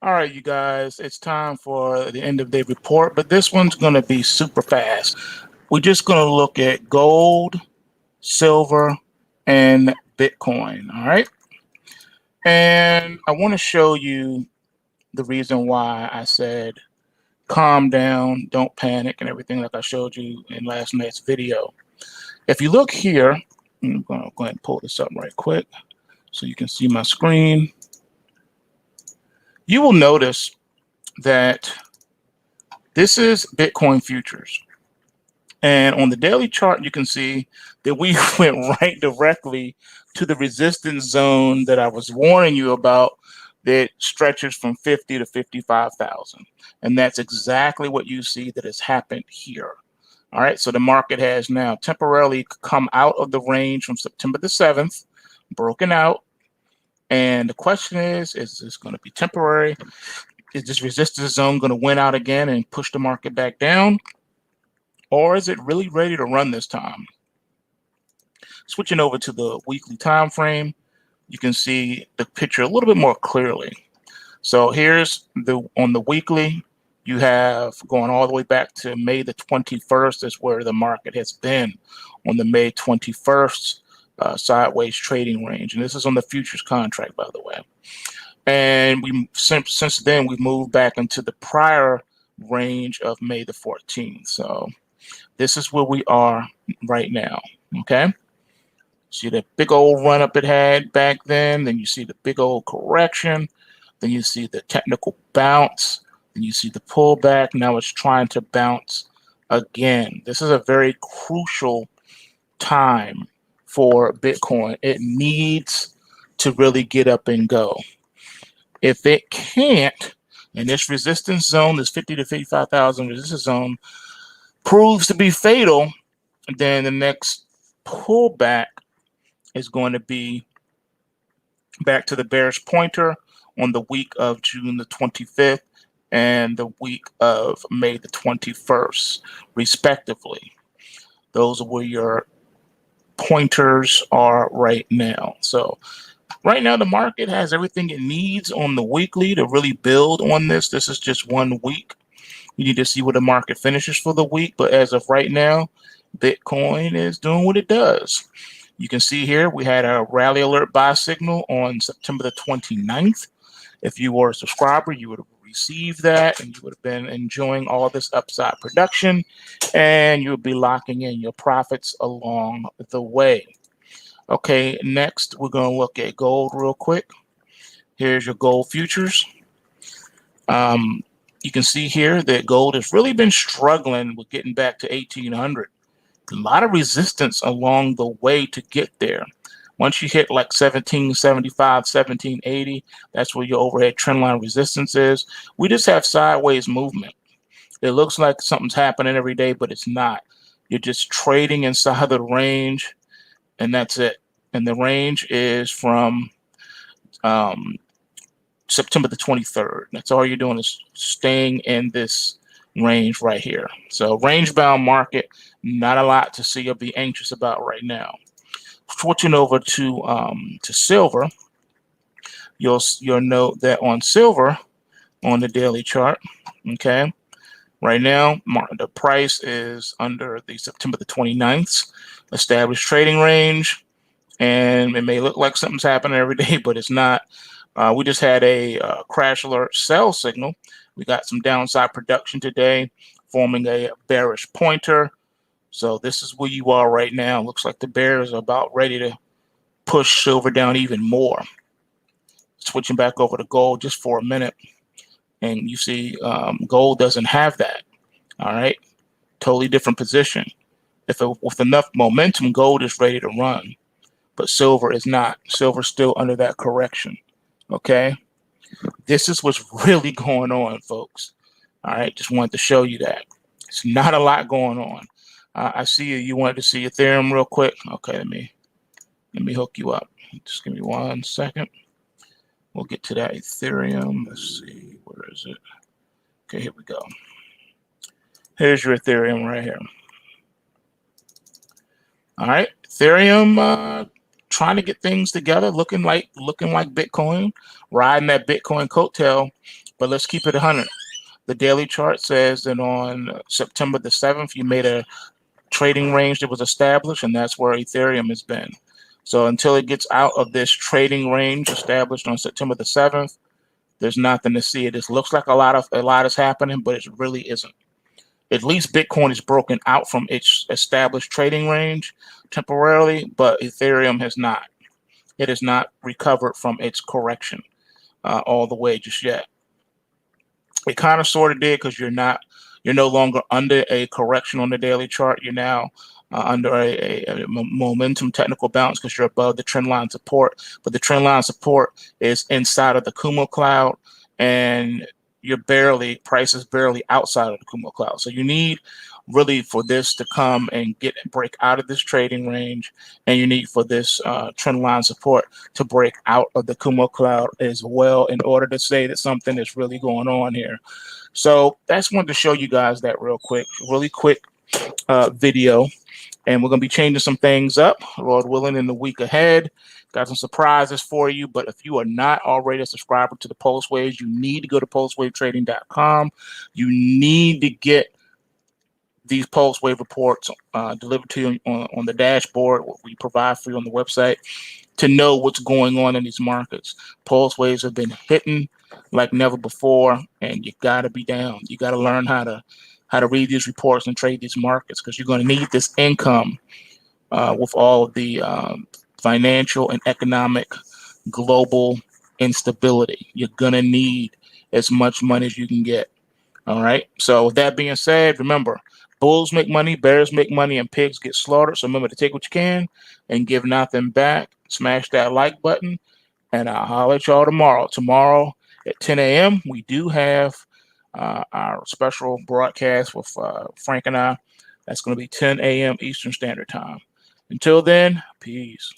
All right, you guys, it's time for the end of day report, but this one's going to be super fast. We're just going to look at gold, silver, and Bitcoin. All right. And I want to show you the reason why I said calm down, don't panic, and everything like I showed you in last night's video. If you look here, I'm going to go ahead and pull this up right quick so you can see my screen. You will notice that this is Bitcoin futures. And on the daily chart, you can see that we went right directly to the resistance zone that I was warning you about that stretches from 50 to 55,000. And that's exactly what you see that has happened here. All right, so the market has now temporarily come out of the range from September the 7th, broken out. And the question is this going to be temporary? Is this resistance zone going to win out again and push the market back down? Or is it really ready to run this time? Switching over to the weekly time frame, you can see the picture a little bit more clearly. So here's on the weekly, you have going all the way back to May the 21st is where the market has been on the May 21st sideways trading range. And this is on the futures contract, by the way. And we since then we've moved back into the prior range of May the 14th. So this is where we are right now. Okay. See the big old run up it had back then you see the big old correction, then you see the technical bounce, then you see the pullback. Now it's trying to bounce again. This is a very crucial time for Bitcoin. It needs to really get up and go. If it can't, and this resistance zone, this 50 to 55,000 resistance zone proves to be fatal, then the next pullback is going to be back to the bearish pointer on the week of June the 25th and the week of May the 21st, respectively. Those are where your pointers are right now. So right now, the market has everything it needs on the weekly to really build on this. This is just 1 week. You need to see where the market finishes for the week. But as of right now, Bitcoin is doing what it does. You can see here we had a rally alert buy signal on September the 29th. If you were a subscriber, you would have received that and you would have been enjoying all this upside production and you would be locking in your profits along the way. Okay, next we're going to look at gold real quick. Here's your gold futures. You can see here that gold has really been struggling with getting back to 1800. A lot of resistance along the way to get there. Once you hit like 1775, 1780, that's where your overhead trendline resistance is. We just have sideways movement. It looks like something's happening every day, but it's not. You're just trading inside the range, and that's it. And the range is from September the 23rd. That's all you're doing is staying in this range right here. So range bound market, not a lot to see or be anxious about right now. Switching over to silver, you'll note that on silver on the daily chart, okay, right now the price is under the September the 29th established trading range, and it may look like something's happening every day, but it's not. We just had a crash alert sell signal. We got some downside production today, forming a bearish pointer. So this is where you are right now. Looks like the bears are about ready to push silver down even more. Switching back over to gold just for a minute, and you see gold doesn't have that. All right, totally different position. With enough momentum, gold is ready to run, but silver is not. Silver's still under that correction. Okay, this is what's really going on, folks. All right, just wanted to show you that. It's not a lot going on. I see you wanted to see Ethereum real quick. Okay, let me hook you up. Just give me 1 second. We'll get to that Ethereum. Let's see, where is it? Okay, here we go. Here's your Ethereum right here. All right, Ethereum trying to get things together, looking like Bitcoin, riding that Bitcoin coattail But let's keep it 100. The daily chart says that on September the 7th, you made a trading range that was established, and that's where Ethereum has been. So until it gets out of this trading range established on September the 7th, there's nothing to see. It just looks like a lot is happening, but it really isn't. At least Bitcoin is broken out from its established trading range temporarily, but Ethereum has not. It has not recovered from its correction all the way just yet. It kind of sort of did, because you're no longer under a correction on the daily chart. You're now under a momentum technical bounce, because you're above the trend line support. But the trend line support is inside of the Kumo cloud, and price is barely outside of the Kumo cloud. So you need really for this to come and break out of this trading range, and you need for this trend line support to break out of the Kumo cloud as well, in order to say that something is really going on here. So that's wanted to show you guys that really quick video. And we're going to be changing some things up, Lord willing, in the week ahead. Got some surprises for you. But if you are not already a subscriber to the PulseWaves, you need to go to pulsewavetrading.com. You need to get these PulseWave reports delivered to you on the dashboard, what we provide for you on the website, to know what's going on in these markets. PulseWaves have been hitting like never before, and you got to be down. You got to learn how to read these reports and trade these markets, because you're going to need this income with all of the financial and economic global instability. You're going to need as much money as you can get. All right. So with that being said, remember, bulls make money, bears make money, and pigs get slaughtered. So remember to take what you can and give nothing back. Smash that like button, and I'll holler at y'all tomorrow. Tomorrow at 10 a.m., we do have our special broadcast with Frank and I. That's going to be 10 a.m. Eastern Standard Time. Until then, peace.